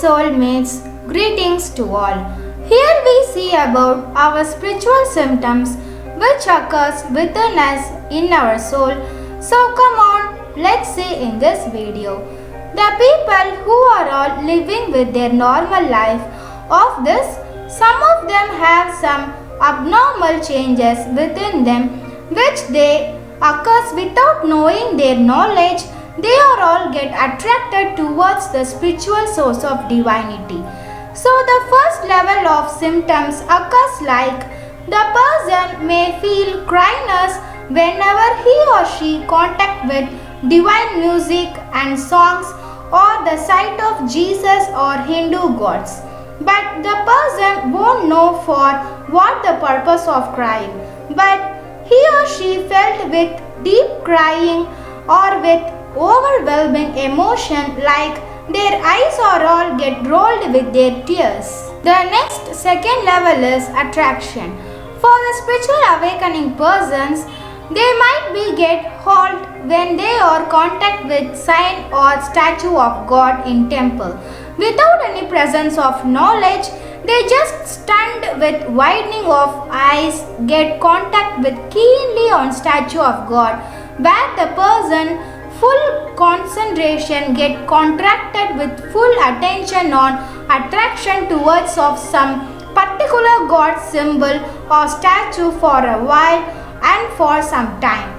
soulmates, greetings to all. Here we see about our spiritual symptoms which occurs within us in our soul. So come on, let's see in this video. The people who are all living with their normal life, of this, some of them have some abnormal changes within them which they occurs without knowing their knowledge. They are all get attracted towards the spiritual source of divinity. So the first level of symptoms occurs like the person may feel cryness whenever he or she contact with divine music and songs or the sight of Jesus or Hindu gods. But the person won't know for what the purpose of crying, but he or she felt with deep crying or with overwhelming emotion like their eyes are all get rolled with their tears. The next second level is attraction. For the spiritual awakening persons, they might be get halt when they are contact with sign or statue of God in temple. Without any presence of knowledge, they just stunned with widening of eyes, get contact with keenly on statue of God, where the person full concentration get contracted with full attention on attraction towards of some particular God symbol or statue for a while and for some time.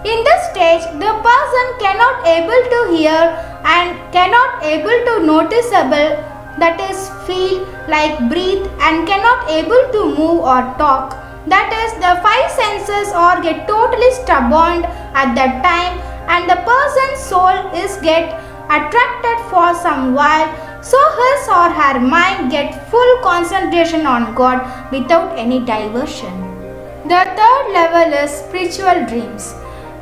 In this stage, the person cannot able to hear and cannot able to noticeable, that is feel like breathe, and cannot able to move or talk. That is, the five senses are get totally stubborn at that time, and the person's soul is get attracted for some while, so his or her mind get full concentration on God without any diversion. The third level is spiritual dreams.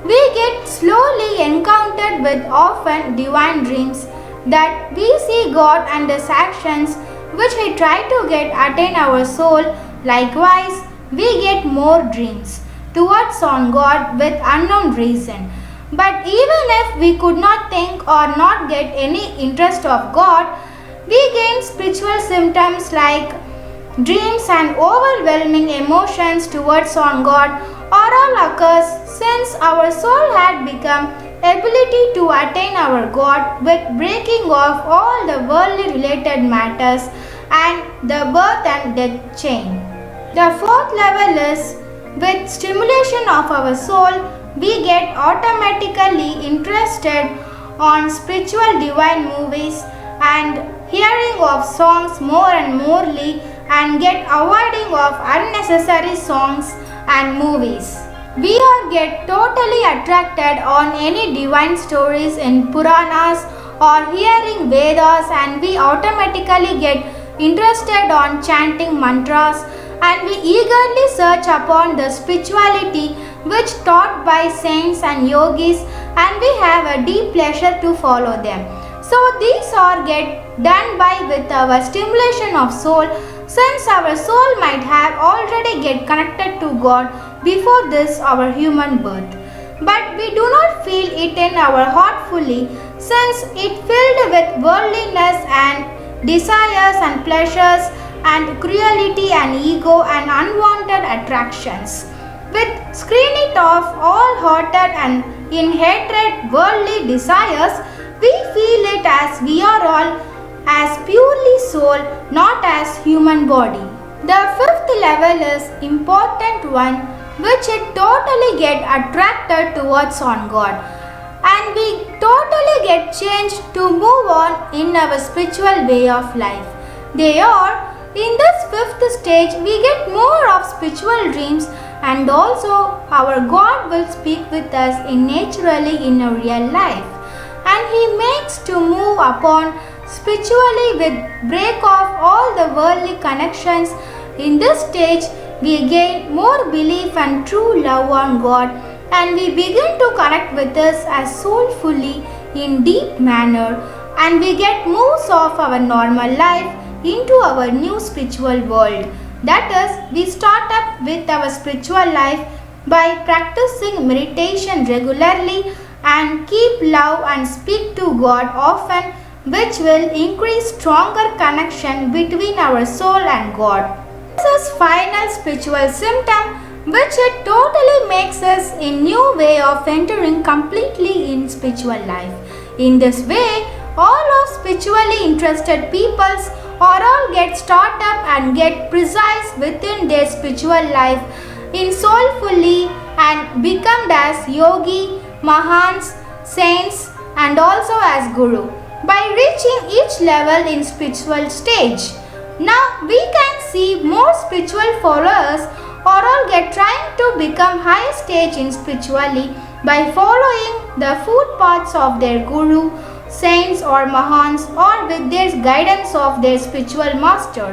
We get slowly encountered with often divine dreams that we see God and His actions which He try to get attain our soul. Likewise, we get more dreams towards on God with unknown reason. But even if we could not think or not get any interest of God, we gain spiritual symptoms like dreams and overwhelming emotions towards on God are all occurs since our soul had become ability to attain our God with breaking off all the worldly related matters and the birth and death chain. The fourth level is with stimulation of our soul, we get automatically interested on spiritual divine movies and hearing of songs more and morely and get avoiding of unnecessary songs and movies. We are get totally attracted on any divine stories in Puranas or hearing Vedas, and we automatically get interested on chanting mantras, and we eagerly search upon the spirituality which taught by saints and yogis, and we have a deep pleasure to follow them. So these are get done by with our stimulation of soul, since our soul might have already get connected to God before this our human birth. But we do not feel it in our heart fully, since it filled with worldliness and desires and pleasures and cruelty and ego and unwanted attractions. With screen it off all hearted and in hatred worldly desires, we feel it as we are all as purely soul, not as human body. The fifth level is important one, which it totally get attracted towards on God, and we totally get changed to move on in our spiritual way of life. They are in this fifth stage we get more of spiritual dreams, and also our God will speak with us in naturally in a real life, and He makes to move upon spiritually with break off all the worldly connections. In this stage we gain more belief and true love on God, and we begin to connect with us as soulfully in deep manner, and we get moves of our normal life into our new spiritual world. That is, we start up with our spiritual life by practicing meditation regularly and keep love and speak to God often which will increase stronger connection between our soul and God. This is final spiritual symptom which it totally makes us a new way of entering completely in spiritual life. In this way, all of spiritually interested peoples or all get started up and get precise within their spiritual life in soulfully and become as yogi, mahants, saints and also as guru by reaching each level in spiritual stage. Now we can see more spiritual followers or all get trying to become higher stage in spiritually by following the footpaths of their guru, saints or mahants or with their guidance of their spiritual master.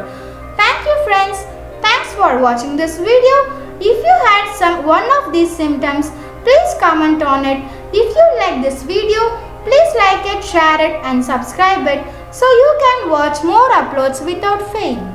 Thank you friends. Thanks for watching this video. If you had one of these symptoms, please comment on it. If you like this video, please like it, share it and subscribe it so you can watch more uploads without fail.